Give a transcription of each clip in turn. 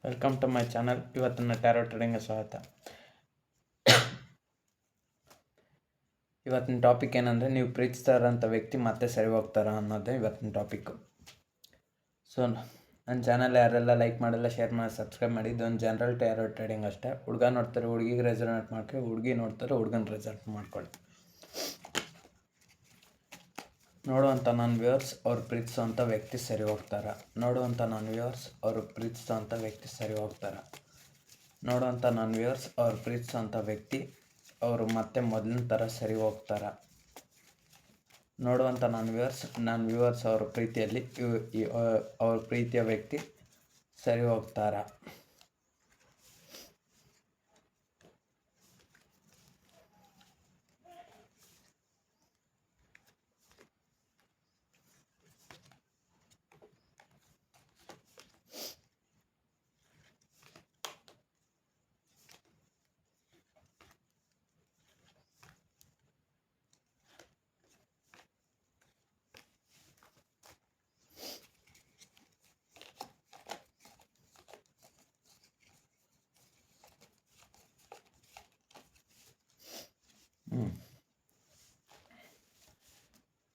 Welcome to my channel. ಇವತ್ತಿನ tarot ಟ್ರೇಡಿಂಗ್ಗೆ ಸ್ವಾಗತ. ಇವತ್ತಿನ ಟಾಪಿಕ್ ಏನಂದರೆ, ನೀವು ಪ್ರೀತಿಸ್ತಾ ಇರೋಂಥ ವ್ಯಕ್ತಿ ಮತ್ತೆ ಸರಿ ಹೋಗ್ತಾರಾ ಅನ್ನೋದೇ ಇವತ್ತಿನ ಟಾಪಿಕ್ಕು. ಸೊ ನನ್ನ ಚಾನಲ್ ಯಾರೆಲ್ಲ ಲೈಕ್ ಮಾಡಿಲ್ಲ, ಶೇರ್ ಮಾಡಿ, ಸಬ್ಸ್ಕ್ರೈಬ್ ಮಾಡಿ. ಇದೊಂದು ಜನರಲ್ ಟ್ಯಾರೋ ಟ್ರೇಡಿಂಗ್ ಅಷ್ಟೇ. ಹುಡುಗ ನೋಡ್ತಾರೆ ಹುಡುಗಿಗೆ ರೆಸಲ್ಟ್ ಮಾಡ್ಕೊಳ್ಳಿ, ಹುಡುಗಿ ನೋಡ್ತಾರೆ ಹುಡುಗನ ರೆಸಲ್ಟ್ ಮಾಡ್ಕೊಳ್ಳಿ. ನೋಡುವಂಥ ನನ್ನ ವ್ಯೂವರ್ಸ್ ಅವ್ರು ಪ್ರೀತಿಸೋವಂಥ ವ್ಯಕ್ತಿ ಸರಿ ಹೋಗ್ತಾರ. ನೋಡುವಂಥ ನನ್ನ ವ್ಯೂವರ್ಸ್ ಅವರು ಪ್ರೀತಿಸೋವಂಥ ವ್ಯಕ್ತಿ ಸರಿ ಹೋಗ್ತಾರ. ನೋಡುವಂಥ ನನ್ನ ವ್ಯೂವರ್ಸ್ ಅವ್ರು ಪ್ರೀತಿಸೋವಂಥ ವ್ಯಕ್ತಿ ಅವರು ಮತ್ತೆ ಮೊದಲಿನ ಥರ ಸರಿ ಹೋಗ್ತಾರ. ನೋಡುವಂಥ ನನ್ನ ವ್ಯೂವರ್ಸ್ ಅವ್ರ ಪ್ರೀತಿಯಲ್ಲಿ ಅವ್ರ ಪ್ರೀತಿಯ ವ್ಯಕ್ತಿ ಸರಿ ಹೋಗ್ತಾರ.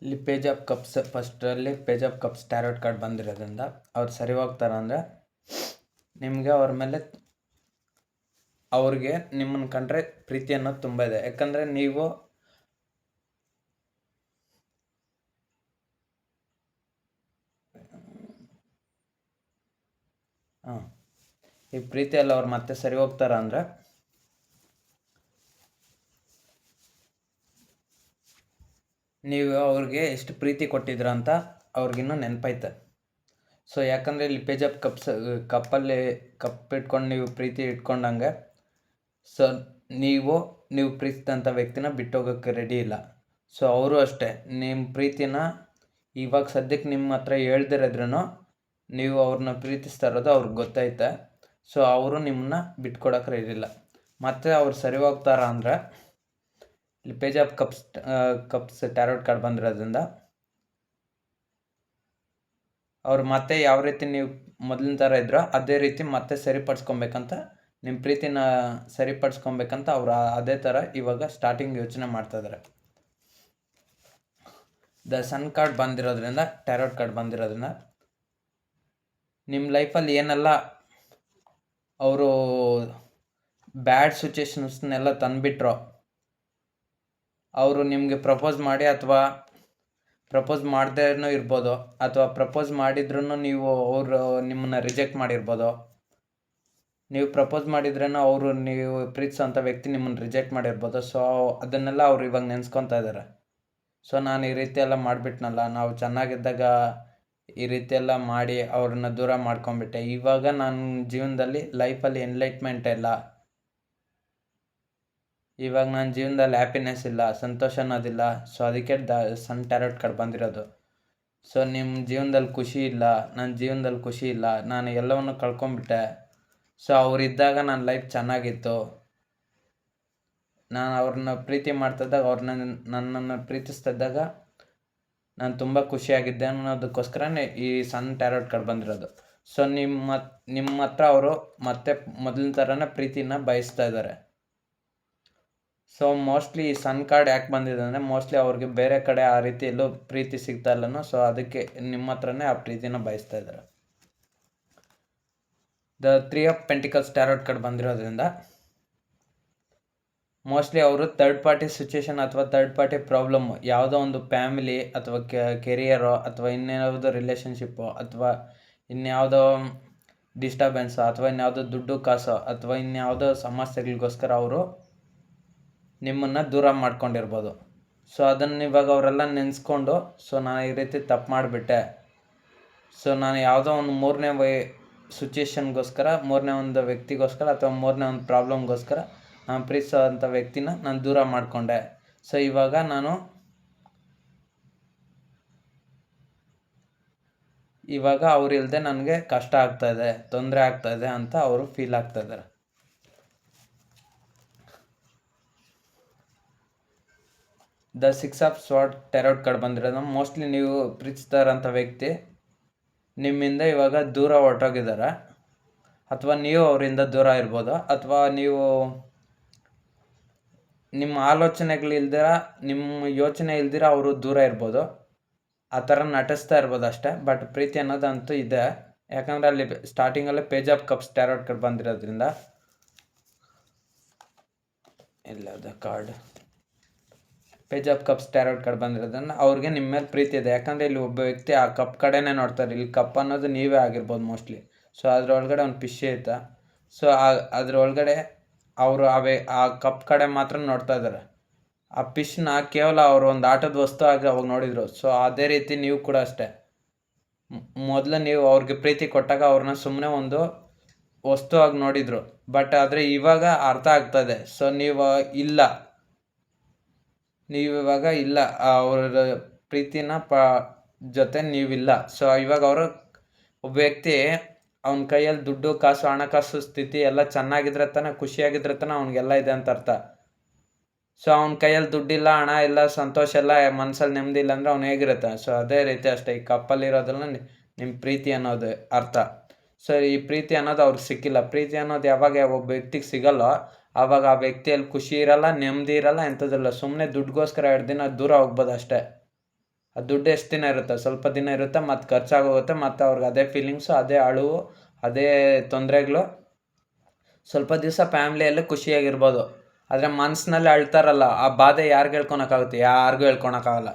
ಇಲ್ಲಿ ಪೇಜ್ ಆಫ್ ಕಪ್ಸ್, ಫಸ್ಟಲ್ಲಿ page of cups tarot card ಬಂದಿರೋದ್ರಿಂದ ಅವ್ರು ಸರಿ ಹೋಗ್ತಾರ ಅಂದರೆ ನಿಮಗೆ ಅವ್ರ ಮೇಲೆ ಅವ್ರಿಗೆ ನಿಮ್ಮನ್ನು ಕಂಡ್ರೆ ಪ್ರೀತಿ ಅನ್ನೋದು ತುಂಬ ಇದೆ. ಯಾಕಂದರೆ ನೀವು ಈ ಪ್ರೀತಿಯಲ್ಲಿ ಅವ್ರು ಮತ್ತೆ ಸರಿ ಹೋಗ್ತಾರ ಅಂದರೆ ನೀವು ಅವ್ರಿಗೆ ಎಷ್ಟು ಪ್ರೀತಿ ಕೊಟ್ಟಿದ್ರ ಅಂತ ಅವ್ರಿಗಿನ್ನೂ ನೆನಪೈತೆ. ಸೊ ಯಾಕಂದರೆ ಇಲ್ಲಿ ಪೇಜ್ ಆಫ್ ಕಪ್ಸ್, ಕಪ್ಪಲ್ಲಿ ಕಪ್ ಇಟ್ಕೊಂಡು ನೀವು ಪ್ರೀತಿ ಇಟ್ಕೊಂಡಂಗೆ, ಸೊ ನೀವು ಪ್ರೀತಿಸಿದಂಥ ವ್ಯಕ್ತಿನ ಬಿಟ್ಟೋಗೋಕ್ಕೆ ರೆಡಿ ಇಲ್ಲ. ಸೊ ಅವರು ಅಷ್ಟೇ, ನಿಮ್ಮ ಪ್ರೀತಿನ ಇವಾಗ ಸದ್ಯಕ್ಕೆ ನಿಮ್ಮ ಹತ್ರ ಹೇಳ್ದಿರೋದ್ರೂ ನೀವು ಅವ್ರನ್ನ ಪ್ರೀತಿಸ್ತಾ ಇರೋದು ಅವ್ರಿಗೆ ಗೊತ್ತೈತೆ. ಸೊ ಅವರು ನಿಮ್ಮನ್ನ ಬಿಟ್ಕೊಡೋಕೆ ರೆಡಿ ಇಲ್ಲ. ಮತ್ತು ಅವ್ರು ಸರಿ ಹೋಗ್ತಾರ ಅಂದರೆ ಇಲ್ಲಿ page of cups tarot card ಬಂದಿರೋದ್ರಿಂದ ಅವ್ರು ಮತ್ತೆ ಯಾವ ರೀತಿ ನೀವು ಮೊದಲಿನ ಥರ ಇದ್ರೋ ಅದೇ ರೀತಿ ಮತ್ತೆ ಸರಿಪಡಿಸ್ಕೊಬೇಕಂತ, ನಿಮ್ಮ ಪ್ರೀತಿನ ಸರಿಪಡಿಸ್ಕೊಬೇಕಂತ ಅವ್ರು ಅದೇ ಥರ ಇವಾಗ ಸ್ಟಾರ್ಟಿಂಗ್ ಯೋಚನೆ ಮಾಡ್ತಾಯಿದ್ದಾರೆ. ದ ಸನ್ ಕಾರ್ಡ್ ಬಂದಿರೋದ್ರಿಂದ, ಟ್ಯಾರೋಟ್ ಕಾರ್ಡ್ ಬಂದಿರೋದ್ರಿಂದ ನಿಮ್ಮ ಲೈಫಲ್ಲಿ ಏನೆಲ್ಲ ಅವರು ಬ್ಯಾಡ್ ಸಿಚುವೇಶನ್ಸ್ನೆಲ್ಲ ತಂದುಬಿಟ್ರೋ, ಅವರು ನಿಮಗೆ ಪ್ರಪೋಸ್ ಮಾಡಿ ಅಥವಾ ಪ್ರಪೋಸ್ ಮಾಡದೇನೂ ಇರ್ಬೋದು, ಅಥವಾ ಪ್ರಪೋಸ್ ಮಾಡಿದ್ರೂ ನೀವು ಅವರು ನಿಮ್ಮನ್ನು ರಿಜೆಕ್ಟ್ ಮಾಡಿರ್ಬೋದು. ನೀವು ಪ್ರಪೋಸ್ ಮಾಡಿದ್ರೇನೋ ಅವರು ನೀವು ಪ್ರೀತಿಸೋಂಥ ವ್ಯಕ್ತಿ ನಿಮ್ಮನ್ನು ರಿಜೆಕ್ಟ್ ಮಾಡಿರ್ಬೋದು. ಸೊ ಅದನ್ನೆಲ್ಲ ಅವ್ರು ಇವಾಗ ನೆನೆಸ್ಕೊತಾ ಇದ್ದಾರೆ. ಸೊ ನಾನು ಈ ರೀತಿ ಎಲ್ಲ ಮಾಡಿಬಿಟ್ನಲ್ಲ, ನಾವು ಚೆನ್ನಾಗಿದ್ದಾಗ ಈ ರೀತಿ ಎಲ್ಲ ಮಾಡಿ ಅವ್ರನ್ನ ದೂರ ಮಾಡ್ಕೊಂಬಿಟ್ಟೆ, ಇವಾಗ ನನ್ನ ಜೀವನದಲ್ಲಿ ಲೈಫಲ್ಲಿ ಎನ್ಲೈಟ್ಮೆಂಟ್ ಇಲ್ಲ, ಇವಾಗ ನನ್ನ ಜೀವನದಲ್ಲಿ ಹ್ಯಾಪಿನೆಸ್ ಇಲ್ಲ, ಸಂತೋಷ ಅನ್ನೋದಿಲ್ಲ. ಸೊ ಅದಕ್ಕೆ ಸನ್ ಟ್ಯಾರೋಟ್ ಕಾರ್ಡ್ ಬಂದಿರೋದು. ಸೊ ನಿಮ್ಮ ಜೀವನದಲ್ಲಿ ಖುಷಿ ಇಲ್ಲ, ನನ್ನ ಜೀವನದಲ್ಲಿ ಖುಷಿ ಇಲ್ಲ, ನಾನು ಎಲ್ಲವನ್ನು ಕಳ್ಕೊಂಬಿಟ್ಟೆ. ಸೊ ಅವರಿದ್ದಾಗ ನನ್ನ ಲೈಫ್ ಚೆನ್ನಾಗಿತ್ತು, ನಾನು ಅವ್ರನ್ನ ಪ್ರೀತಿ ಮಾಡ್ತಿದ್ದಾಗ, ನನ್ನನ್ನು ಪ್ರೀತಿಸ್ತಿದ್ದಾಗ ನಾನು ತುಂಬ ಖುಷಿಯಾಗಿದ್ದೆ ಅನ್ನೋದಕ್ಕೋಸ್ಕರನೇ ಈ ಸನ್ ಟ್ಯಾರೋಟ್ ಕಾರ್ಡ್ ಬಂದಿರೋದು. ಸೊ ನಿಮ್ಮ ಹತ್ರ ಅವರು ಮತ್ತೆ ಮೊದಲಿನ ಥರನೇ ಪ್ರೀತಿನ ಬಯಸ್ತಾ ಇದ್ದಾರೆ. ಸೊ ಮೋಸ್ಟ್ಲಿ ಈ ಸನ್ ಕಾರ್ಡ್ ಯಾಕೆ ಬಂದಿದೆ ಅಂದರೆ, ಮೋಸ್ಟ್ಲಿ ಅವ್ರಿಗೆ ಬೇರೆ ಕಡೆ ಆ ರೀತಿ ಎಲ್ಲೂ ಪ್ರೀತಿ ಸಿಗ್ತಾ ಇಲ್ಲನೋ, ಸೊ ಅದಕ್ಕೆ ನಿಮ್ಮ ಹತ್ರನೇ ಆ ಪ್ರೀತಿನ ಬಯಸ್ತಾ ಇದ್ದಾರೆ. The 3 of pentacles tarot card ಬಂದಿರೋದ್ರಿಂದ ಮೋಸ್ಟ್ಲಿ ಅವರು ಥರ್ಡ್ ಪಾರ್ಟಿ ಸಿಚುವೇಶನ್ ಅಥವಾ ಥರ್ಡ್ ಪಾರ್ಟಿ ಪ್ರಾಬ್ಲಮ್ಮು, ಯಾವುದೋ ಒಂದು ಫ್ಯಾಮಿಲಿ ಅಥವಾ ಕೆರಿಯರೋ ಅಥವಾ ಇನ್ನೇನಾವುದೋ ರಿಲೇಷನ್ಶಿಪ್ಪು ಅಥವಾ ಇನ್ಯಾವುದೋ ಡಿಸ್ಟರ್ಬೆನ್ಸು ಅಥವಾ ಇನ್ಯಾವುದೋ ದುಡ್ಡು ಕಾಸು ಅಥವಾ ಇನ್ಯಾವುದೋ ಸಮಸ್ಯೆಗಳಿಗೋಸ್ಕರ ಅವರು ನಿಮ್ಮನ್ನು ದೂರ ಮಾಡ್ಕೊಂಡಿರ್ಬೋದು. ಸೊ ಅದನ್ನು ಇವಾಗ ಅವರೆಲ್ಲ ನೆನೆಸ್ಕೊಂಡು, ಸೊ ನಾನು ಈ ರೀತಿ ತಪ್ಪು ಮಾಡಿಬಿಟ್ಟೆ, ಸೊ ನಾನು ಯಾವುದೋ ಒಂದು ಮೂರನೇ ಸಿಚುವೇಶನ್ಗೋಸ್ಕರ, ಮೂರನೇ ಒಂದು ವ್ಯಕ್ತಿಗೋಸ್ಕರ ಅಥವಾ ಮೂರನೇ ಒಂದು ಪ್ರಾಬ್ಲಮ್ಗೋಸ್ಕರ ನಾನು ಪ್ರೀತಿಸೋವಂಥ ವ್ಯಕ್ತಿನ ನಾನು ದೂರ ಮಾಡಿಕೊಂಡೆ. ಸೊ ಇವಾಗ ಅವ್ರು ಇಲ್ಲದೆ ನನಗೆ ಕಷ್ಟ ಆಗ್ತಾಯಿದೆ, ತೊಂದರೆ ಆಗ್ತಾಯಿದೆ ಅಂತ ಅವರು ಫೀಲ್ ಆಗ್ತಾಯಿದ್ದಾರೆ. The 6 of sword tarot card ಬಂದಿರೋದು, ಮೋಸ್ಟ್ಲಿ ನೀವು ಪ್ರೀತಿಸ್ತಾ ಇರೋಂಥ ವ್ಯಕ್ತಿ ನಿಮ್ಮಿಂದ ಇವಾಗ ದೂರ ಹೊರಟೋಗಿದ್ದಾರೆ. ಅಥವಾ ನೀವು ಅವರಿಂದ ದೂರ ಇರ್ಬೋದು, ಅಥವಾ ನೀವು ನಿಮ್ಮ ಆಲೋಚನೆಗಳಿಲ್ದಿರ, ನಿಮ್ಮ ಯೋಚನೆ ಇಲ್ದಿರ ಅವರು ದೂರ ಇರ್ಬೋದು. ಆ ಥರ ನಟಿಸ್ತಾ ಇರ್ಬೋದು ಅಷ್ಟೇ. ಬಟ್ ಪ್ರೀತಿ ಅನ್ನೋದಂತೂ ಇದೆ. ಯಾಕಂದರೆ ಅಲ್ಲಿ ಸ್ಟಾರ್ಟಿಂಗಲ್ಲೇ page of cups tarot card ಬಂದಿರೋದ್ರಿಂದ, ಇಲ್ಲದ card page of cups tarot card ಬಂದಿರೋದ್ರಿಂದ ಅವ್ರಿಗೆ ನಿಮ್ಮ ಮೇಲೆ ಪ್ರೀತಿ ಇದೆ. ಯಾಕಂದರೆ ಇಲ್ಲಿ ಒಬ್ಬ ವ್ಯಕ್ತಿ ಆ ಕಪ್ ಕಡೆನೇ ನೋಡ್ತಾರೆ. ಇಲ್ಲಿ ಕಪ್ ಅನ್ನೋದು ನೀವೇ ಆಗಿರ್ಬೋದು ಮೋಸ್ಟ್ಲಿ. ಸೊ ಅದರೊಳಗಡೆ ಒಂದು ಫಿಶ್ ಐತೆ. ಸೊ ಅದರೊಳಗಡೆ ಅವರು ಆ ಕಪ್ ಕಡೆ ಮಾತ್ರ ನೋಡ್ತಾ ಇದ್ದಾರೆ. ಆ ಫಿಶ್ನ ಕೇವಲ ಅವರು ಒಂದು ಆಟದ ವಸ್ತು ಆಗಿ ಅವಾಗ ನೋಡಿದರು. ಸೊ ಅದೇ ರೀತಿ ನೀವು ಕೂಡ ಅಷ್ಟೇ. ಮೊದಲು ನೀವು ಅವ್ರಿಗೆ ಪ್ರೀತಿ ಕೊಟ್ಟಾಗ ಅವ್ರನ್ನ ಸುಮ್ಮನೆ ಒಂದು ವಸ್ತು ಆಗಿ ನೋಡಿದರು. ಬಟ್ ಆದರೆ ಇವಾಗ ಅರ್ಥ ಆಗ್ತದೆ. ಸೊ ನೀವು ಇವಾಗ ಇಲ್ಲ, ಅವ್ರ ಪ್ರೀತಿನ ಜೊತೆ ನೀವಿಲ್ಲ. ಸೊ ಇವಾಗ ಅವರು ಒಬ್ಬ ವ್ಯಕ್ತಿ ಅವನ ಕೈಯಲ್ಲಿ ದುಡ್ಡು, ಕಾಸು, ಹಣಕಾಸು ಸ್ಥಿತಿ ಎಲ್ಲ ಚೆನ್ನಾಗಿದ್ರೆ ತಾನೆ, ಖುಷಿಯಾಗಿದ್ರೆ ತಾನೆ ಅವ್ನಿಗೆಲ್ಲ ಇದೆ ಅಂತ ಅರ್ಥ. ಸೊ ಅವ್ನ ಕೈಯಲ್ಲಿ ದುಡ್ಡಿಲ್ಲ, ಹಣ ಇಲ್ಲ, ಸಂತೋಷ ಇಲ್ಲ, ಮನಸ್ಸಲ್ಲಿ ನೆಮ್ಮದಿ ಇಲ್ಲ ಅಂದರೆ ಅವ್ನು ಹೇಗಿರುತ್ತೆ. ಸೊ ಅದೇ ರೀತಿ ಅಷ್ಟೇ ಈ ಕಪ್ಪಲ್ಲಿರೋದ್ರಲ್ಲ ನಿಮ್ಮ ಪ್ರೀತಿ ಅನ್ನೋದು ಅರ್ಥ. ಸೊ ಈ ಪ್ರೀತಿ ಅನ್ನೋದು ಅವ್ರಿಗೆ ಸಿಕ್ಕಿಲ್ಲ. ಪ್ರೀತಿ ಅನ್ನೋದು ಯಾವಾಗ ಒಬ್ಬ ವ್ಯಕ್ತಿಗೆ ಸಿಗಲ್ಲೋ ಆವಾಗ ಆ ವ್ಯಕ್ತಿಯಲ್ಲಿ ಖುಷಿ ಇರಲ್ಲ, ನೆಮ್ಮದಿ ಇರಲ್ಲ, ಎಂಥದಿಲ್ಲ. ಸುಮ್ಮನೆ ದುಡ್ಡುಗೋಸ್ಕರ 2 ದಿನ ದೂರ ಹೋಗ್ಬೋದು ಅಷ್ಟೇ. ಆ ದುಡ್ಡು ಎಷ್ಟು ದಿನ ಇರುತ್ತೆ? ಸ್ವಲ್ಪ ದಿನ ಇರುತ್ತೆ, ಮತ್ತು ಖರ್ಚಾಗೋಗುತ್ತೆ, ಮತ್ತು ಅವ್ರಿಗೆ ಅದೇ ಫೀಲಿಂಗ್ಸು, ಅದೇ ಅಳುವು, ಅದೇ ತೊಂದರೆಗಳು. ಸ್ವಲ್ಪ ದಿವಸ ಫ್ಯಾಮ್ಲಿಯಲ್ಲೇ ಖುಷಿಯಾಗಿರ್ಬೋದು, ಆದರೆ ಮನಸ್ಸಿನಲ್ಲಿ ಅಳ್ತಾರಲ್ಲ, ಆ ಬಾಧೆ ಯಾರಿಗೆ ಹೇಳ್ಕೊಳಕ್ಕಾಗುತ್ತೆ? ಯಾರಿಗೂ ಹೇಳ್ಕೊಳಕ್ಕಾಗಲ್ಲ.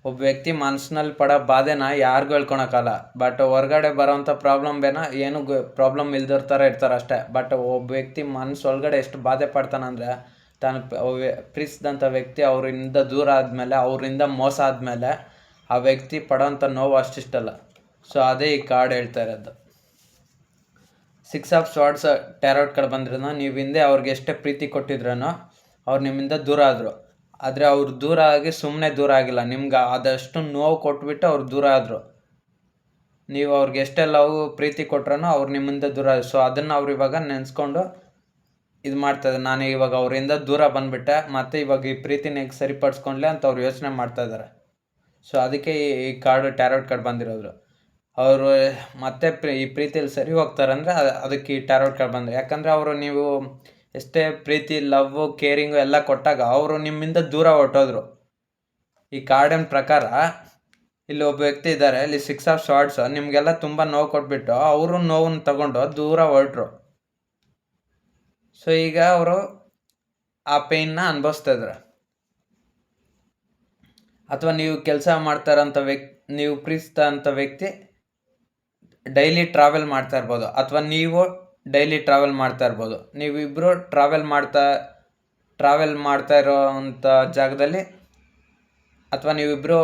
ಒಬ್ಬ ವ್ಯಕ್ತಿ ಮನಸ್ಸಿನಲ್ಲಿ ಪಡೋ ಬಾಧೆನ ಯಾರಿಗೂ ಹೇಳ್ಕೊಳಕ್ಕಾಗಲ್ಲ. ಬಟ್ ಹೊರಗಡೆ ಬರೋವಂಥ ಏನು ಪ್ರಾಬ್ಲಮ್ ಇಲ್ದಿರೋ ಥರ ಇರ್ತಾರೆ ಅಷ್ಟೇ. ಬಟ್ ಒಬ್ಬ ವ್ಯಕ್ತಿ ಒಳಗಡೆ ಎಷ್ಟು ಬಾಧೆ ಪಡ್ತಾನಂದರೆ, ತಾನು ಪ್ರೀತಿಸಿದಂಥ ವ್ಯಕ್ತಿ ಅವರಿಂದ ದೂರ ಆದಮೇಲೆ, ಅವರಿಂದ ಮೋಸ ಆದಮೇಲೆ ಆ ವ್ಯಕ್ತಿ ಪಡೋವಂಥ ನೋವು ಅಷ್ಟಿಷ್ಟಲ್ಲ. ಸೊ ಅದೇ ಈ ಕಾರ್ಡ್ ಹೇಳ್ತಾ ಇರೋದು. 6 ಆಫ್ ಸ್ವಾರ್ಡ್ಸ್ ಟ್ಯಾರೋಟ್ ಕಾರ್ಡ್ ಬಂದ್ರೂ, ನೀವು ಹಿಂದೆ ಅವ್ರಿಗೆ ಎಷ್ಟೇ ಪ್ರೀತಿ ಕೊಟ್ಟಿದ್ರೂ ಅವ್ರು ನಿಮ್ಮಿಂದ ದೂರ ಆದರು. ಆದರೆ ಅವ್ರು ದೂರ ಆಗಿ ಸುಮ್ಮನೆ ದೂರ ಆಗಿಲ್ಲ, ನಿಮ್ಗೆ ಆದಷ್ಟು ನೋವು ಕೊಟ್ಬಿಟ್ಟು ಅವ್ರು ದೂರ ಆದರು. ನೀವು ಅವ್ರಿಗೆ ಎಷ್ಟೇ ಲವ್, ಪ್ರೀತಿ ಕೊಟ್ರೂ ಅವ್ರು ನಿಮ್ಮಿಂದ ದೂರ ಆದರು. ಸೊ ಅದನ್ನು ಅವ್ರು ಇವಾಗ ನೆನೆಸ್ಕೊಂಡು ಇದು ಮಾಡ್ತಾಯಿದ್ದಾರೆ. ನಾನು ಇವಾಗ ಅವರಿಂದ ದೂರ ಬಂದುಬಿಟ್ಟೆ, ಮತ್ತು ಇವಾಗ ಈ ಪ್ರೀತಿನ ಹೇಗೆ ಸರಿಪಡಿಸ್ಕೊಂಡ್ಲೆ ಅಂತ ಅವ್ರು ಯೋಚನೆ ಮಾಡ್ತಾಯಿದ್ದಾರೆ. ಸೊ ಅದಕ್ಕೆ ಈ ಕಾರ್ಡು ಟ್ಯಾರೋಟ್ ಕಾರ್ಡ್ ಬಂದಿರೋದು. ಅವರು ಮತ್ತೆ ಈ ಪ್ರೀತಿಯಲ್ಲಿ ಸರಿ ಹೋಗ್ತಾರಂದರೆ ಅದಕ್ಕೆ ಈ ಟ್ಯಾರೋಟ್ ಕಾರ್ಡ್ ಬಂದರು. ಯಾಕಂದರೆ ಅವರು ನೀವು ಎಷ್ಟೇ ಪ್ರೀತಿ, ಲವ್ವು, ಕೇರಿಂಗು ಎಲ್ಲ ಕೊಟ್ಟಾಗ ಅವರು ನಿಮ್ಮಿಂದ ದೂರ ಹೊರಟೋದ್ರು. ಈ ಕಾರ್ಡಿನ ಪ್ರಕಾರ ಇಲ್ಲಿ ಒಬ್ಬ ವ್ಯಕ್ತಿ ಇದ್ದಾರೆ, ಇಲ್ಲಿ 6 ಆಫ್ ಸ್ವಾರ್ಡ್ಸ್ ನಿಮಗೆಲ್ಲ ತುಂಬ ನೋವು ಕೊಟ್ಬಿಟ್ಟು ಅವರು ನೋವನ್ನು ತಗೊಂಡು ದೂರ ಹೊರಟ್ರು. ಸೊ ಈಗ ಅವರು ಆ ಪೇಯ್ನ ಅನುಭವಿಸ್ತಾ ಇದ್ದಾರೆ. ಅಥವಾ ನೀವು ಕೆಲಸ ಮಾಡ್ತಾರಂಥ ನೀವು ಪ್ರೀತಿಸ್ತಾರಂಥ ವ್ಯಕ್ತಿ ಡೈಲಿ ಟ್ರಾವೆಲ್ ಮಾಡ್ತಾ ಇರ್ಬೋದು, ಅಥವಾ ನೀವು ಡೈಲಿ ಟ್ರಾವೆಲ್ ಮಾಡ್ತಾ ಇರ್ಬೋದು. ನೀವಿಬ್ಬರು ಟ್ರಾವೆಲ್ ಮಾಡ್ತಾ ಇರೋವಂಥ ಜಾಗದಲ್ಲಿ, ಅಥವಾ ನೀವಿಬ್ಬರು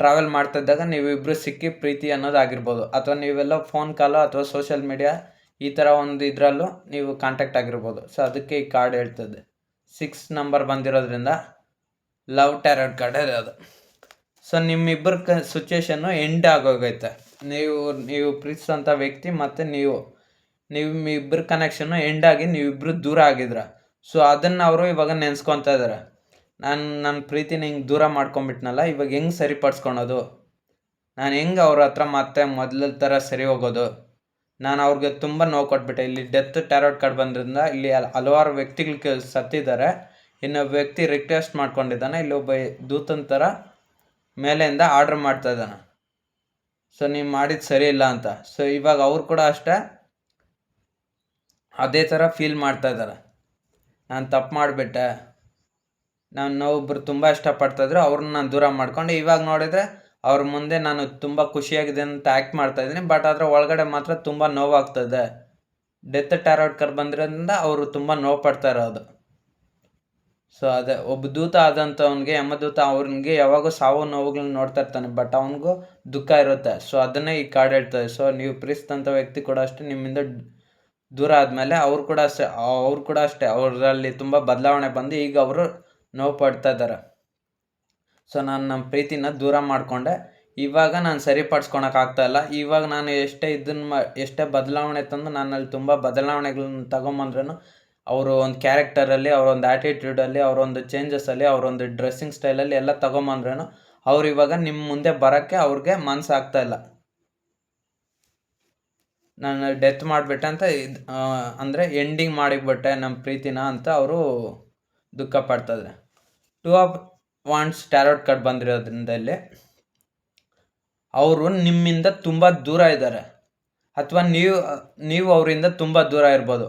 ಟ್ರಾವೆಲ್ ಮಾಡ್ತಾ ಇದ್ದಾಗ ನೀವಿಬ್ಬರು ಸಿಕ್ಕಿ ಪ್ರೀತಿ ಅನ್ನೋದಾಗಿರ್ಬೋದು. ಅಥವಾ ನೀವೆಲ್ಲ ಫೋನ್ ಕಾಲು ಅಥವಾ ಸೋಷಿಯಲ್ ಮೀಡಿಯಾ ಈ ಥರ ಒಂದು ಇದರಲ್ಲೂ ನೀವು ಕಾಂಟ್ಯಾಕ್ಟ್ ಆಗಿರ್ಬೋದು. ಸೊ ಅದಕ್ಕೆ ಈ ಕಾರ್ಡ್ ಹೇಳ್ತದೆ. 6 ನಂಬರ್ ಬಂದಿರೋದ್ರಿಂದ ಲವ್ ಟ್ಯಾರೋಟ್ ಕಾರ್ಡ್ ಅದು. ಸೊ ನಿಮ್ಮಿಬ್ಬರ ಸಿಚುವೇಶನ್ನು ಎಂಡ್ ಆಗೋಗೈತೆ. ನೀವು ಪ್ರೀತಿಸೋಂಥ ವ್ಯಕ್ತಿ ಮತ್ತು ನಿಮ್ಮಿಬ್ಬರ ಕನೆಕ್ಷನ್ನು ಎಂಡ್ ಆಗಿ ನೀವಿಬ್ಬರು ದೂರ ಆಗಿದ್ರ. ಸೊ ಅದನ್ನು ಅವರು ಇವಾಗ ನೆನೆಸ್ಕೊತಾ ಇದ್ದಾರೆ. ನನ್ನ ಪ್ರೀತಿನ ಹಿಂಗೆ ದೂರ ಮಾಡ್ಕೊಂಬಿಟ್ನಲ್ಲ, ಇವಾಗ ಹೆಂಗೆ ಸರಿಪಡಿಸ್ಕೊಳೋದು? ನಾನು ಹೆಂಗೆ ಅವ್ರ ಹತ್ರ ಮತ್ತೆ ಮೊದಲ ಥರ ಸರಿ ಹೋಗೋದು? ನಾನು ಅವ್ರಿಗೆ ತುಂಬ ನೋವು ಕೊಟ್ಬಿಟ್ಟೆ. ಇಲ್ಲಿ ಡೆತ್ ಟ್ಯಾರೋಟ್ ಕಾರ್ಡ್ ಬಂದ್ರಿಂದ ಇಲ್ಲಿ ಹಲವಾರು ವ್ಯಕ್ತಿಗಳು ಸತ್ತಿದ್ದಾರೆ. ಇನ್ನೊಬ್ಬ ವ್ಯಕ್ತಿ ರಿಕ್ವೆಸ್ಟ್ ಮಾಡ್ಕೊಂಡಿದ್ದಾನೆ. ಇಲ್ಲಿ ಒಬ್ಬ ದೂತನ ಥರ ಮೇಲೆಯಿಂದ ಆರ್ಡ್ರ್ ಮಾಡ್ತಾ ಇದ್ದಾನೆ, ಸೊ ನೀವು ಮಾಡಿದ್ದು ಸರಿ ಇಲ್ಲ ಅಂತ. ಸೊ ಇವಾಗ ಅವ್ರು ಕೂಡ ಅಷ್ಟೇ ಅದೇ ಥರ ಫೀಲ್ ಮಾಡ್ತಾ ಇದ್ದಾರೆ. ನಾನು ತಪ್ಪು ಮಾಡಿಬಿಟ್ಟೆ, ಒಬ್ಬರು ತುಂಬ ಇಷ್ಟಪಡ್ತಾಯಿದ್ರು, ಅವ್ರನ್ನ ನಾನು ದೂರ ಮಾಡ್ಕೊಂಡು ಇವಾಗ ನೋಡಿದರೆ ಅವ್ರ ಮುಂದೆ ನಾನು ತುಂಬ ಖುಷಿಯಾಗಿದೆ ಅಂತ ಆ್ಯಕ್ಟ್ ಮಾಡ್ತಾಯಿದ್ದೀನಿ. ಬಟ್ ಅದರ ಒಳಗಡೆ ಮಾತ್ರ ತುಂಬ ನೋವಾಗ್ತದೆ. ಡೆತ್ ಟ್ಯಾರೋಟ್ ಕಾರ್ಡ್ ಬಂದಿರೋದ್ರಿಂದ ಅವರು ತುಂಬ ನೋವು ಪಡ್ತಾ ಇರೋದು. ಸೊ ಅದೇ ಒಬ್ಬ ದೂತ ಆದಂಥವ್ನಿಗೆ, ಯಮದೂತ, ಅವ್ನಿಗೆ ಯಾವಾಗೂ ಸಾವು ನೋವುಗಳನ್ನ ನೋಡ್ತಾ ಇರ್ತಾನೆ. ಬಟ್ ಅವನಿಗೂ ದುಃಖ ಇರುತ್ತೆ. ಸೊ ಅದನ್ನೇ ಈ ಕಾರ್ಡ್ ಹೇಳ್ತದೆ. ಸೊ ನೀವು ಪ್ರೀತಿಸಿದಂಥ ವ್ಯಕ್ತಿ ಕೂಡ ಅಷ್ಟೇ ನಿಮ್ಮಿಂದ ದೂರ ಆದಮೇಲೆ ಅವ್ರು ಕೂಡ ಅಷ್ಟೇ ಅವರಲ್ಲಿ ತುಂಬ ಬದಲಾವಣೆ ಬಂದು ಈಗ ಅವರು ನೋವು ಪಡ್ತಾ ಇದ್ದಾರೆ. ಸೊ ನಾನು ನಮ್ಮ ಪ್ರೀತಿನ ದೂರ ಮಾಡಿಕೊಂಡೆ, ಇವಾಗ ನಾನು ಸರಿಪಡಿಸ್ಕೊಳಕ್ಕಾಗ್ತಾಯಿಲ್ಲ. ಇವಾಗ ನಾನು ಎಷ್ಟೇ ಬದಲಾವಣೆ ತಂದು ನನ್ನಲ್ಲಿ ತುಂಬ ಬದಲಾವಣೆಗಳನ್ನ ತಗೊಂಬಂದ್ರೂ ಅವರು ಒಂದು ಕ್ಯಾರೆಕ್ಟರಲ್ಲಿ, ಅವರೊಂದು ಆ್ಯಟಿಟ್ಯೂಡಲ್ಲಿ, ಅವರೊಂದು ಚೇಂಜಸಲ್ಲಿ, ಅವರೊಂದು ಡ್ರೆಸ್ಸಿಂಗ್ ಸ್ಟೈಲಲ್ಲಿ ಎಲ್ಲ ತಗೊಂಬಂದ್ರೂ ಅವ್ರು ಇವಾಗ ನಿಮ್ಮ ಮುಂದೆ ಬರೋಕ್ಕೆ ಅವ್ರಿಗೆ ಮನಸ್ಸಾಗ್ತಾಯಿಲ್ಲ. ನಾನು ಡೆತ್ ಮಾಡಿಬಿಟ್ಟೆ ಅಂತ ಅಂದರೆ ಎಂಡಿಂಗ್ ಮಾಡಿಬಿಟ್ಟೆ ನಮ್ಮ ಪ್ರೀತಿನ ಅಂತ ಅವರು ದುಃಖ ಪಡ್ತಾಯಿದ್ದಾರೆ. Two of wands tarot card ಬಂದಿರೋದ್ರಿಂದ ಇಲ್ಲಿ ಅವರು ನಿಮ್ಮಿಂದ ತುಂಬ ದೂರ ಇದ್ದಾರೆ, ಅಥವಾ ನೀವು ಅವರಿಂದ ತುಂಬ ದೂರ ಇರ್ಬೋದು,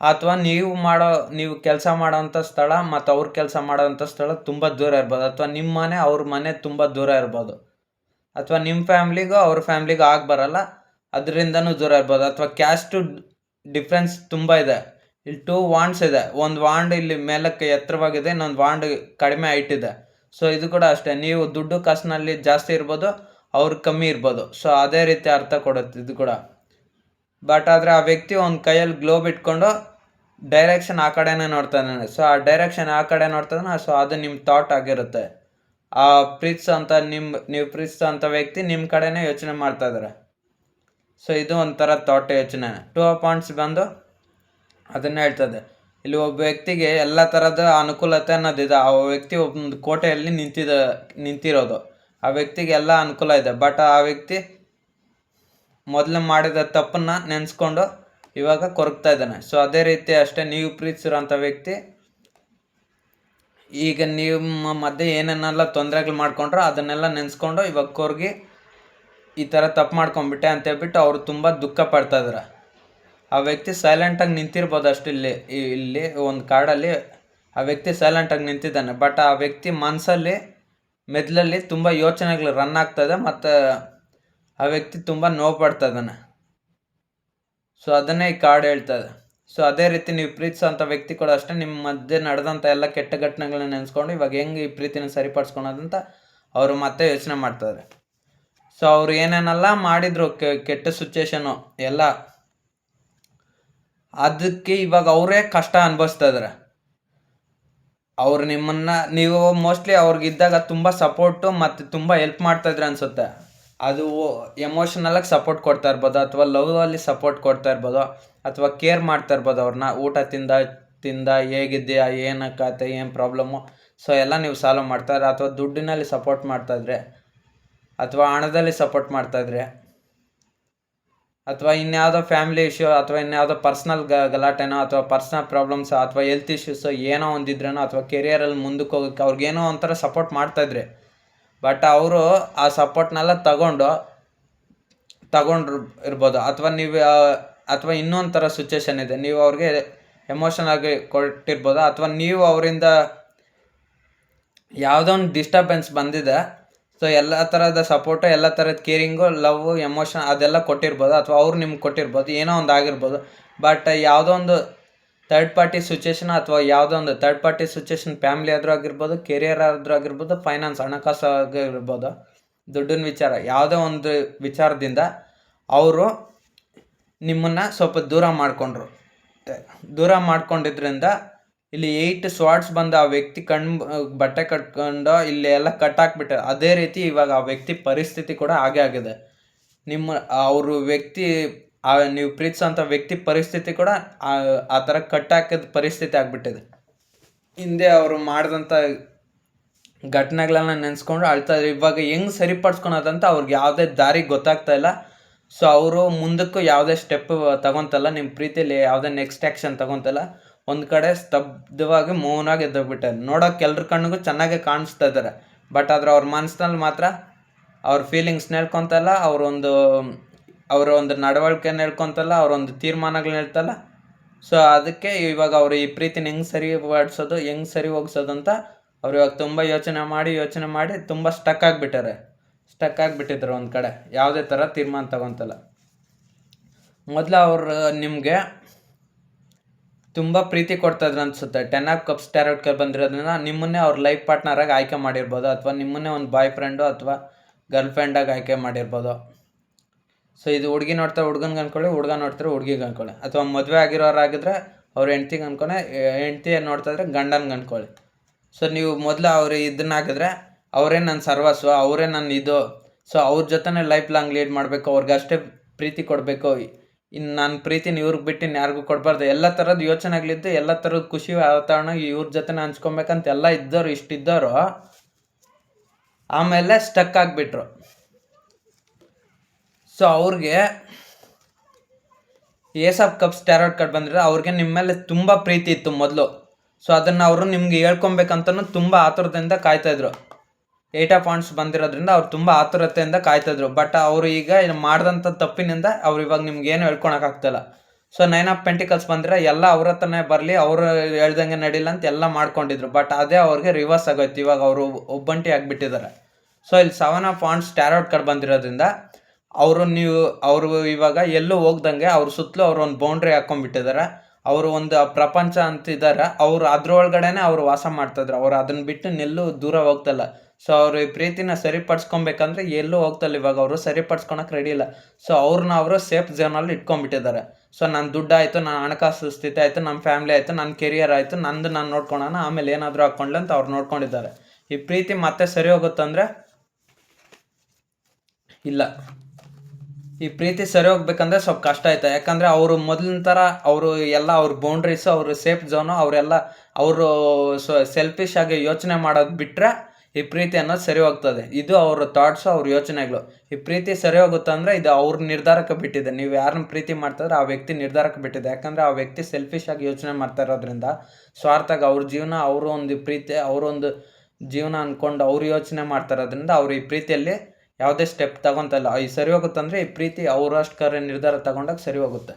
ಅಥವಾ ನೀವು ಕೆಲಸ ಮಾಡೋವಂಥ ಸ್ಥಳ ಮತ್ತು ಅವ್ರ ಕೆಲಸ ಮಾಡೋವಂಥ ಸ್ಥಳ ತುಂಬ ದೂರ ಇರ್ಬೋದು, ಅಥವಾ ನಿಮ್ಮ ಮನೆ ಅವ್ರ ಮನೆ ತುಂಬ ದೂರ ಇರ್ಬೋದು, ಅಥವಾ ನಿಮ್ಮ ಫ್ಯಾಮ್ಲಿಗೂ ಅವ್ರ ಫ್ಯಾಮ್ಲಿಗೂ ಆಗಿ ಬರಲ್ಲ ಅದರಿಂದನೂ ದೂರ ಇರ್ಬೋದು, ಅಥವಾ ಕ್ಯಾಸ್ಟು ಡಿಫ್ರೆನ್ಸ್ ತುಂಬ ಇದೆ. ಇಲ್ಲಿ 2 ವಾಂಡ್ಸ್ ಇದೆ, ಒಂದು ವಾಂಡ್ ಇಲ್ಲಿ ಮೇಲಕ್ಕೆ ಎತ್ತರವಾಗಿದೆ, ಇನ್ನೊಂದು ವಾಂಡ್ ಕಡಿಮೆ ಹೈಟ್ ಇದೆ. ಸೊ ಇದು ಕೂಡ ಅಷ್ಟೇ, ನೀವು ದುಡ್ಡು ಕಾಸಿನಲ್ಲಿ ಜಾಸ್ತಿ ಇರ್ಬೋದು, ಅವ್ರು ಕಮ್ಮಿ ಇರ್ಬೋದು. ಸೊ ಅದೇ ರೀತಿ ಅರ್ಥ ಕೊಡುತ್ತೆ ಇದು ಕೂಡ. ಬಟ್ ಆದರೆ ಆ ವ್ಯಕ್ತಿ ಒಂದು ಕೈಯಲ್ಲಿ ಗ್ಲೋಬ್ ಇಟ್ಕೊಂಡು ಡೈರೆಕ್ಷನ್ ಆ ಕಡೆನೇ ನೋಡ್ತಾ ಇದ್ದಾನೆ. ಸೊ ಆ ಡೈರೆಕ್ಷನ್ ಆ ಕಡೆ ನೋಡ್ತಾ ಇದ್ದಾನೆ. ಸೊ ಅದು ನಿಮ್ಮ ಥಾಟ್ ಆಗಿರುತ್ತೆ. ಆ ನೀವು ಪ್ರೀತಿಸೋಂಥ ವ್ಯಕ್ತಿ ನಿಮ್ಮ ಕಡೆನೇ ಯೋಚನೆ ಮಾಡ್ತಾ ಇದ್ದಾರೆ. ಸೊ ಇದು ಒಂಥರ ಥಾಟ್ ಯೋಚನೆ. 2 ಆಫ್ ವಾಂಡ್ಸ್ ಬಂದು ಅದನ್ನೇ ಹೇಳ್ತದೆ. ಇಲ್ಲಿ ಒಬ್ಬ ವ್ಯಕ್ತಿಗೆ ಎಲ್ಲ ಥರದ ಅನುಕೂಲತೆ ಅನ್ನೋದಿದೆ. ಆ ವ್ಯಕ್ತಿ ಒಂದು ಕೋಟೆಯಲ್ಲಿ ನಿಂತಿರೋದು. ಆ ವ್ಯಕ್ತಿಗೆ ಎಲ್ಲ ಅನುಕೂಲ ಇದೆ. ಬಟ್ ಆ ವ್ಯಕ್ತಿ ಮೊದಲು ಮಾಡಿದ ತಪ್ಪನ್ನು ನೆನೆಸ್ಕೊಂಡು ಇವಾಗ ಕೊರಗ್ತಾ ಇದ್ದಾನೆ. ಸೊ ಅದೇ ರೀತಿ ಅಷ್ಟೇ, ನೀವು ಪ್ರೀತಿಸಿರೋಂಥ ವ್ಯಕ್ತಿ ಈಗ ನಿಮ್ಮ ಮಧ್ಯೆ ಏನೇನೆಲ್ಲ ತೊಂದರೆಗಳು ಮಾಡ್ಕೊಂಡ್ರೋ ಅದನ್ನೆಲ್ಲ ನೆನೆಸ್ಕೊಂಡು ಇವಾಗ ಕೊರಗಿ ಈ ಥರ ತಪ್ಪು ಮಾಡ್ಕೊಂಬಿಟ್ಟೆ ಅಂತ ಹೇಳ್ಬಿಟ್ಟು ಅವರು ತುಂಬ ದುಃಖ ಪಡ್ತಾ ಇದ್ದಾರೆ. ಆ ವ್ಯಕ್ತಿ ಸೈಲೆಂಟಾಗಿ ನಿಂತಿರ್ಬೋದು ಅಷ್ಟು. ಇಲ್ಲಿ ಒಂದು ಕಾರ್ಡಲ್ಲಿ ಆ ವ್ಯಕ್ತಿ ಸೈಲೆಂಟಾಗಿ ನಿಂತಿದ್ದಾನೆ. ಬಟ್ ಆ ವ್ಯಕ್ತಿ ಮನಸ್ಸಲ್ಲಿ ಮೆದುಳಲ್ಲಿ ತುಂಬ ಯೋಚನೆಗಳು ರನ್ ಆಗ್ತಾಯಿದೆ ಮತ್ತು ಆ ವ್ಯಕ್ತಿ ತುಂಬ ನೋವು ಪಡ್ತಾ ಇದ್ದಾನೆ. ಸೊ ಅದನ್ನೇ ಈ ಕಾರ್ಡ್ ಹೇಳ್ತದೆ. ಸೊ ಅದೇ ರೀತಿ ನೀವು ಪ್ರೀತಿಸೋಂಥ ವ್ಯಕ್ತಿ ಕೂಡ ಅಷ್ಟೇ, ನಿಮ್ಮ ಮಧ್ಯೆ ನಡೆದಂಥ ಎಲ್ಲ ಕೆಟ್ಟ ಘಟನೆಗಳನ್ನ ನೆನೆಸ್ಕೊಂಡು ಇವಾಗ ಹೆಂಗೆ ಈ ಪ್ರೀತಿನ ಸರಿಪಡಿಸ್ಕೊಳೋದಂತ ಅವರು ಮತ್ತೆ ಯೋಚನೆ ಮಾಡ್ತಾರೆ. ಸೊ ಅವ್ರು ಏನೇನೆಲ್ಲ ಮಾಡಿದ್ರು ಕೆಟ್ಟ ಸಿಚುವೇಶನು ಎಲ್ಲ, ಅದಕ್ಕೆ ಇವಾಗ ಅವರೇ ಕಷ್ಟ ಅನುಭವಿಸ್ತಾ ಇದ್ದಾರೆ. ಅವ್ರು ನೀವು ಮೋಸ್ಟ್ಲಿ ಅವ್ರಿಗಿದ್ದಾಗ ತುಂಬ ಸಪೋರ್ಟು ಮತ್ತು ತುಂಬ ಹೆಲ್ಪ್ ಮಾಡ್ತಾಯಿದ್ರು ಅನಿಸುತ್ತೆ. ಅದು ಎಮೋಷನಲಾಗಿ ಸಪೋರ್ಟ್ ಕೊಡ್ತಾ ಇರ್ಬೋದು, ಅಥವಾ ಲವ್ವಲ್ಲಿ ಸಪೋರ್ಟ್ ಕೊಡ್ತಾ ಇರ್ಬೋದು, ಅಥವಾ ಕೇರ್ ಮಾಡ್ತಾ ಇರ್ಬೋದು ಅವ್ರನ್ನ. ಊಟ ತಿಂದ ಹೇಗಿದೆಯಾ, ಏನಕ್ಕಾಯ್ತು, ಏನು ಪ್ರಾಬ್ಲಮ್ಮು, ಸೊ ಎಲ್ಲ ನೀವು ಸಾಲ್ವ್ ಮಾಡ್ತಾಯಿದ್ರೆ, ಅಥವಾ ದುಡ್ಡಿನಲ್ಲಿ ಸಪೋರ್ಟ್ ಮಾಡ್ತಾಯಿದ್ರೆ, ಅಥವಾ ಹಣದಲ್ಲಿ ಸಪೋರ್ಟ್ ಮಾಡ್ತಾಯಿದ್ರೆ, ಅಥವಾ ಇನ್ಯಾವುದೋ ಫ್ಯಾಮಿಲಿ ಇಶ್ಯೂ, ಅಥವಾ ಇನ್ಯಾವುದೋ ಪರ್ಸ್ನಲ್ ಗಲಾಟೆನೋ, ಅಥವಾ ಪರ್ಸ್ನಲ್ ಪ್ರಾಬ್ಲಮ್ಸೋ, ಅಥವಾ ಹೆಲ್ತ್ ಇಶ್ಯೂಸೋ ಏನೋ ಒಂದಿದ್ರೇನೋ, ಅಥವಾ ಕೆರಿಯರಲ್ಲಿ ಮುಂದಕ್ಕೆ ಹೋಗೋಕ್ಕೆ ಅವ್ರಿಗೇನೋ ಒಂಥರ ಸಪೋರ್ಟ್ ಮಾಡ್ತಾಯಿದ್ರಿ. ಬಟ್ ಅವರು ಆ ಸಪೋರ್ಟ್ನೆಲ್ಲ ತಗೊಂಡ್ರು ಇರ್ಬೋದು. ಅಥವಾ ಇನ್ನೊಂದು ಥರ ಸಿಚುವೇಶನ್ ಇದೆ, ನೀವು ಅವ್ರಿಗೆ ಎಮೋಷನ್ ಆಗಿ ಕೊಟ್ಟಿರ್ಬೋದು, ಅಥವಾ ನೀವು ಅವರಿಂದ ಯಾವುದೋ ಒಂದು ಡಿಸ್ಟರ್ಬೆನ್ಸ್ ಬಂದಿದೆ. ಸೊ ಎಲ್ಲ ಥರದ ಸಪೋರ್ಟು, ಎಲ್ಲ ಥರದ ಕೇರಿಂಗು, ಲವ್, ಎಮೋಷನ್ ಅದೆಲ್ಲ ಕೊಟ್ಟಿರ್ಬೋದು, ಅಥವಾ ಅವ್ರು ನಿಮ್ಗೆ ಕೊಟ್ಟಿರ್ಬೋದು, ಏನೋ ಒಂದು ಆಗಿರ್ಬೋದು. ಬಟ್ ಯಾವುದೋ ಒಂದು ಥರ್ಡ್ ಪಾರ್ಟಿ ಸಿಚುವೇಶನ್, ಅಥವಾ ಯಾವುದೋ ಒಂದು ಥರ್ಡ್ ಪಾರ್ಟಿ ಸಿಚುವೇಶನ್, ಫ್ಯಾಮಿಲಿ ಆದರೂ ಆಗಿರ್ಬೋದು, ಕೆರಿಯರ್ ಆದರೂ ಆಗಿರ್ಬೋದು, ಫೈನಾನ್ಸ್ ಹಣಕಾಸು ಆಗಿರ್ಬೋದು, ದುಡ್ಡಿನ ವಿಚಾರ, ಯಾವುದೋ ಒಂದು ವಿಚಾರದಿಂದ ಅವರು ನಿಮ್ಮನ್ನು ಸ್ವಲ್ಪ ದೂರ ಮಾಡ್ಕೊಂಡಿದ್ರಿಂದ ಇಲ್ಲಿ 8 ಸ್ವಾರ್ಡ್ಸ್ ಬಂದು ಆ ವ್ಯಕ್ತಿ ಬಟ್ಟೆ ಕಟ್ಕೊಂಡು ಇಲ್ಲಿ ಎಲ್ಲ ಕಟ್ಟಾಕ್ಬಿಟ್ಟಾರೆ. ಅದೇ ರೀತಿ ಇವಾಗ ಆ ವ್ಯಕ್ತಿ ಪರಿಸ್ಥಿತಿ ಕೂಡ ಹಾಗೆ ಆಗಿದೆ. ಅವರು ವ್ಯಕ್ತಿ ನೀವು ಪ್ರೀತಿಸೋಂಥ ವ್ಯಕ್ತಿ ಪರಿಸ್ಥಿತಿ ಕೂಡ ಆ ಥರ ಕಟ್ಟಾಕಿದ ಪರಿಸ್ಥಿತಿ ಆಗಿಬಿಟ್ಟಿದೆ. ಹಿಂದೆ ಅವರು ಮಾಡಿದಂಥ ಘಟನೆಗಳನ್ನ ನೆನೆಸ್ಕೊಂಡು ಅಳ್ತಾ ಇದ್ರು. ಇವಾಗ ಹೆಂಗೆ ಸರಿಪಡಿಸ್ಕೊಳೋದಂತ ಅವ್ರಿಗೆ ಯಾವುದೇ ದಾರಿ ಗೊತ್ತಾಗ್ತಾ ಇಲ್ಲ. ಸೊ ಅವರು ಮುಂದಕ್ಕೂ ಯಾವುದೇ ಸ್ಟೆಪ್ ತಗೊತಲ್ಲ, ನಿಮ್ಮ ಪ್ರೀತಿಯಲ್ಲಿ ಯಾವುದೇ ನೆಕ್ಸ್ಟ್ ಆ್ಯಕ್ಷನ್ ತಗೊತಲ್ಲ. ಒಂದು ಕಡೆ ಸ್ತಬ್ಧವಾಗಿ ಮೌನಾಗಿ ಎದ್ದೋಗ್ಬಿಟ್ಟಾರೆ. ನೋಡೋಕೆ ಎಲ್ರ ಕಣ್ಣಿಗೂ ಚೆನ್ನಾಗೇ ಕಾಣಿಸ್ತಾ ಇದ್ದಾರೆ. ಬಟ್ ಆದರೆ ಅವ್ರ ಮನಸ್ಸಿನಲ್ಲಿ ಮಾತ್ರ ಅವ್ರ ಫೀಲಿಂಗ್ಸ್ನ ಹೇಳ್ಕೊತಲ್ಲ, ಅವರ ಒಂದು ನಡವಳಿಕೆನ ಹೇಳ್ಕೊತಲ್ಲ, ಅವರೊಂದು ತೀರ್ಮಾನಗಳನ್ನ ಹೇಳ್ತಲ್ಲ. ಸೊ ಅದಕ್ಕೆ ಇವಾಗ ಅವರು ಈ ಪ್ರೀತಿನ ಹೆಂಗೆ ಸರಿ ಹೋಗ್ಸೋದು ಅಂತ ಅವ್ರು ಇವಾಗ ತುಂಬ ಯೋಚನೆ ಮಾಡಿ ತುಂಬ ಸ್ಟಕ್ ಆಗಿಬಿಟ್ಟಿದ್ರು ಒಂದು ಕಡೆ. ಯಾವುದೇ ಥರ ತೀರ್ಮಾನ ತಗೊತಲ್ಲ. ಮೊದಲು ಅವರು ನಿಮಗೆ ತುಂಬ ಪ್ರೀತಿ ಕೊಡ್ತಾಯಿದ್ರು ಅನಿಸುತ್ತೆ. 10 ಆಫ್ ಕಪ್ಸ್ ಟ್ಯಾರೋಟ್ ಕಾರ್ಡ್ ಬಂದಿರೋದ್ರಿಂದ ನಿಮ್ಮನ್ನೇ ಅವ್ರ ಲೈಫ್ ಪಾರ್ಟ್ನರಾಗಿ ಆಯ್ಕೆ ಮಾಡಿರ್ಬೋದು, ಅಥವಾ ನಿಮ್ಮನ್ನೇ ಒಂದು ಬಾಯ್ ಫ್ರೆಂಡು ಅಥವಾ ಗರ್ಲ್ ಫ್ರೆಂಡಾಗಿ ಆಯ್ಕೆ ಮಾಡಿರ್ಬೋದು. ಸೊ ಇದು ಹುಡುಗಿ ನೋಡ್ತಾರೆ ಹುಡುಗನ್ಗೆ ಅಂದ್ಕೊಳ್ಳಿ, ಹುಡುಗ ನೋಡ್ತಾರೆ ಹುಡುಗಿಗೆ ಅಂದ್ಕೊಳ್ಳಿ, ಅಥವಾ ಮದುವೆ ಆಗಿರೋರಾಗಿದ್ದರೆ ಅವ್ರ ಹೆಂಡ್ತಿಗೆ ಅಂದ್ಕೊಂಡೆ, ಹೆಂಡ್ತಿ ನೋಡ್ತಾಯಿದ್ರೆ ಗಂಡನ್ಗೆ ಅಂದ್ಕೊಳ್ಳಿ. ಸೊ ನೀವು ಮೊದಲು ಅವ್ರು ಇದನ್ನಾಗಿದ್ರೆ ಅವರೇ ನನ್ನ ಸರ್ವಸ್ವ, ಅವರೇ ನನ್ನ ಇದು. ಸೊ ಅವ್ರ ಜೊತೆನೇ ಲೈಫ್ ಲಾಂಗ್ ಲೀಡ್ ಮಾಡಬೇಕು, ಅವ್ರಿಗೆ ಅಷ್ಟೇ ಪ್ರೀತಿ ಕೊಡಬೇಕು, ಇನ್ನು ನನ್ನ ಪ್ರೀತಿನ ಇವ್ರಿಗೆ ಬಿಟ್ಟು ಯಾರಿಗೂ ಕೊಡಬಾರ್ದು, ಎಲ್ಲ ಥರದ ಯೋಚನೆಗಳಿದ್ದು, ಎಲ್ಲ ಥರದ ಖುಷಿ ವಾತಾವರಣ ಇವ್ರ ಜೊತೆನೇ ಹಂಚ್ಕೊಬೇಕಂತ ಎಲ್ಲ ಇಷ್ಟಿದ್ದವರು ಆಮೇಲೆ ಸ್ಟಕ್ ಆಗಿಬಿಟ್ರು. ಸೊ ಅವ್ರಿಗೆ ace of cups tarot card ಬಂದಿರೋ ಅವ್ರಿಗೆ ನಿಮ್ಮ ಮೇಲೆ ತುಂಬ ಪ್ರೀತಿ ಇತ್ತು ಮೊದಲು. ಸೊ ಅದನ್ನು ಅವರು ನಿಮ್ಗೆ ಹೇಳ್ಕೊಬೇಕಂತನೂ ತುಂಬ ಆತುರತೆಯಿಂದ ಕಾಯ್ತಾಯಿದ್ರು. 8 ಆಫ್ ವಾಂಡ್ಸ್ ಬಂದಿರೋದ್ರಿಂದ ಅವ್ರು ತುಂಬ ಆತುರತೆಯಿಂದ ಕಾಯ್ತಾಯಿದ್ರು. ಬಟ್ ಅವರು ಈಗ ಮಾಡಿದಂಥ ತಪ್ಪಿನಿಂದ ಅವ್ರು ಇವಾಗ ನಿಮ್ಗೆ ಏನು ಹೇಳ್ಕೊಳಕ್ಕಾಗ್ತಾಯಿಲ್ಲ. ಸೊ 9 ಆಫ್ ಪೆಂಟಿಕಲ್ಸ್ ಬಂದರೆ ಎಲ್ಲ ಅವ್ರ ಹತ್ರನೇ ಬರಲಿ, ಅವರು ಹೇಳ್ದಂಗೆ ನಡಿಲ್ಲ ಅಂತ ಎಲ್ಲ ಮಾಡ್ಕೊಂಡಿದ್ರು. ಬಟ್ ಅದೇ ಅವ್ರಿಗೆ ರಿವರ್ಸ್ ಆಗೋಯ್ತು. ಇವಾಗ ಅವರು ಒಬ್ಬಂಟಿ ಆಗಿಬಿಟ್ಟಿದ್ದಾರೆ. ಸೊ ಇಲ್ಲಿ 7 ಆಫ್ ವಾಂಡ್ಸ್ ಟ್ಯಾರೋಟ್ ಕಾರ್ಡ್ ಬಂದಿರೋದ್ರಿಂದ ಅವರು ಇವಾಗ ಎಲ್ಲೂ ಹೋಗ್ದಂಗೆ ಅವ್ರ ಸುತ್ತಲೂ ಅವ್ರು ಒಂದು ಬೌಂಡ್ರಿ ಹಾಕೊಂಡ್ಬಿಟ್ಟಿದ್ದಾರೆ. ಅವರು ಒಂದು ಪ್ರಪಂಚ ಅಂತಿದ್ದಾರೆ, ಅವರು ಅದ್ರೊಳಗಡೆನೆ ಅವರು ವಾಸ ಮಾಡ್ತಾಯಿದ್ರು. ಅವ್ರು ಅದನ್ನ ಬಿಟ್ಟು ಎಲ್ಲೂ ದೂರ ಹೋಗ್ತಲ್ಲ. ಸೊ ಅವ್ರು ಈ ಪ್ರೀತಿನ ಸರಿಪಡಿಸ್ಕೊಬೇಕಂದ್ರೆ ಎಲ್ಲೂ ಹೋಗ್ತಲ್ಲ. ಇವಾಗ ಅವರು ಸರಿಪಡಿಸ್ಕೊಳಕ್ಕೆ ರೆಡಿ ಇಲ್ಲ. ಸೊ ಅವ್ರನ್ನ ಅವರು ಸೇಫ್ ಝೋನಲ್ಲಿ ಇಟ್ಕೊಂಡ್ಬಿಟ್ಟಿದ್ದಾರೆ. ಸೊ ನನ್ನ ದುಡ್ಡು ಆಯಿತು, ನನ್ನ ಹಣಕಾಸು ಸ್ಥಿತಿ ಆಯಿತು, ನಮ್ಮ ಫ್ಯಾಮಿಲಿ ಆಯಿತು, ನನ್ನ ಕೆರಿಯರ್ ಆಯಿತು, ನಂದು ನಾನು ನೋಡ್ಕೊಳೋಣ, ಆಮೇಲೆ ಏನಾದರೂ ಹಾಕ್ಕೊಂಡ್ಲೆ ಅಂತ ಅವ್ರು ನೋಡ್ಕೊಂಡಿದ್ದಾರೆ. ಈ ಪ್ರೀತಿ ಮತ್ತೆ ಸರಿ ಹೋಗುತ್ತಂದ್ರೆ ಇಲ್ಲ. ಈ ಪ್ರೀತಿ ಸರಿ ಹೋಗ್ಬೇಕಂದ್ರೆ ಸ್ವಲ್ಪ ಕಷ್ಟ ಆಯ್ತು. ಯಾಕಂದರೆ ಅವರು ಮೊದಲಿನ ಥರ ಅವರು ಎಲ್ಲ ಅವ್ರ ಬೌಂಡ್ರೀಸು, ಅವ್ರ ಸೇಫ್ ಝೋನು, ಅವರೆಲ್ಲ ಅವರು ಸೆಲ್ಫಿಶ್ ಆಗಿ ಯೋಚನೆ ಮಾಡೋದು ಬಿಟ್ಟರೆ ಈ ಪ್ರೀತಿ ಅನ್ನೋದು ಸರಿ ಹೋಗ್ತದೆ. ಇದು ಅವ್ರ ಥಾಟ್ಸು, ಅವ್ರ ಯೋಚನೆಗಳು. ಈ ಪ್ರೀತಿ ಸರಿ ಹೋಗುತ್ತೆ ಅಂದರೆ ಇದು ಅವ್ರ ನಿರ್ಧಾರಕ್ಕೆ ಬಿಟ್ಟಿದೆ. ನೀವು ಯಾರನ್ನ ಪ್ರೀತಿ ಮಾಡ್ತಾಯಿದ್ರೆ ಆ ವ್ಯಕ್ತಿ ನಿರ್ಧಾರಕ್ಕೆ ಬಿಟ್ಟಿದೆ. ಯಾಕಂದರೆ ಆ ವ್ಯಕ್ತಿ ಸೆಲ್ಫಿಶ್ ಆಗಿ ಯೋಚನೆ ಮಾಡ್ತಾ ಇರೋದ್ರಿಂದ, ಸ್ವಾರ್ಥಾಗಿ ಅವ್ರ ಜೀವನ, ಅವರು ಒಂದು ಪ್ರೀತಿ, ಅವರೊಂದು ಜೀವನ ಅಂದ್ಕೊಂಡು ಅವ್ರು ಯೋಚನೆ ಮಾಡ್ತಾ ಇರೋದ್ರಿಂದ ಅವ್ರು ಈ ಪ್ರೀತಿಯಲ್ಲಿ ಯಾವುದೇ ಸ್ಟೆಪ್ ತಗೊತಲ್ಲ. ಈ ಸರಿ ಹೋಗುತ್ತಂದರೆ ಈ ಪ್ರೀತಿ ಅವರಷ್ಟು ನಿರ್ಧಾರ ತಗೊಂಡಾಗ ಸರಿ ಹೋಗುತ್ತೆ.